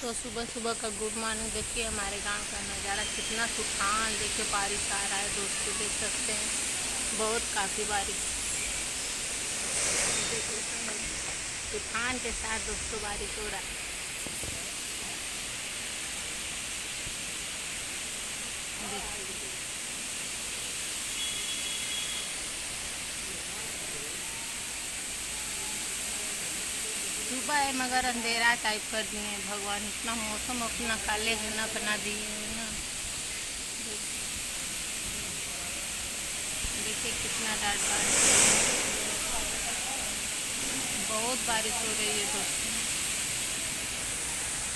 तो सुबह सुबह का गुड मॉर्निंग। देखिए हमारे गांव का नज़ारा, कितना तूफान, देखिए बारिश आ रहा है दोस्तों, देख सकते हैं बहुत काफ़ी बारिश। देखिए तूफान के साथ दोस्तों बारिश हो रहा है। देखिए सुबह है मगर अंधेरा टाइप कर दिए हैं भगवान, इतना मौसम अपना काले घना बना दिए हैं ना। देखिए कितना डांट बारिश, बहुत बारिश हो रही है दोस्तों।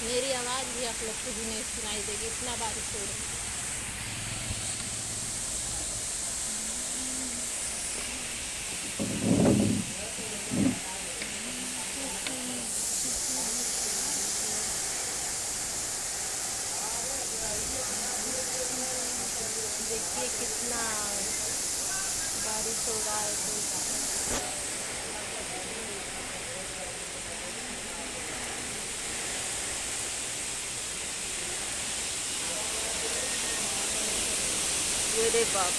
मेरी आवाज़ भी आप लोग को भी नहीं सुनाई देगी, इतना बारिश हो रही है। देखिए कितना बारिश हो रहा है तो मेरे बाप,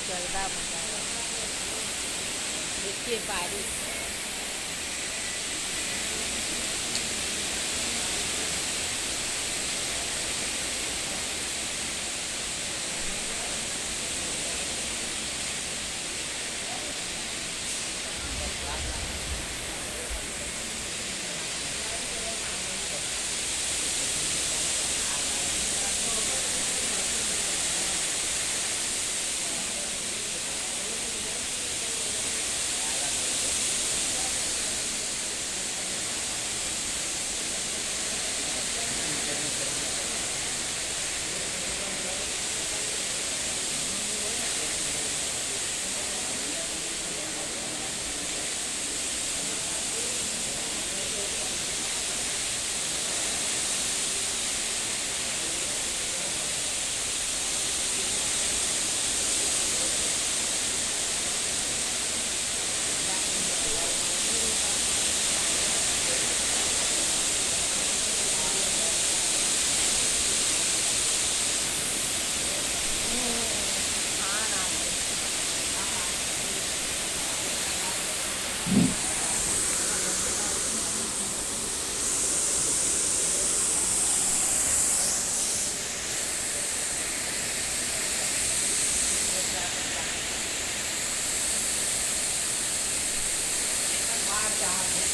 गर्दा मचा रहा है। देखिए बारिश, तूफान आ गए।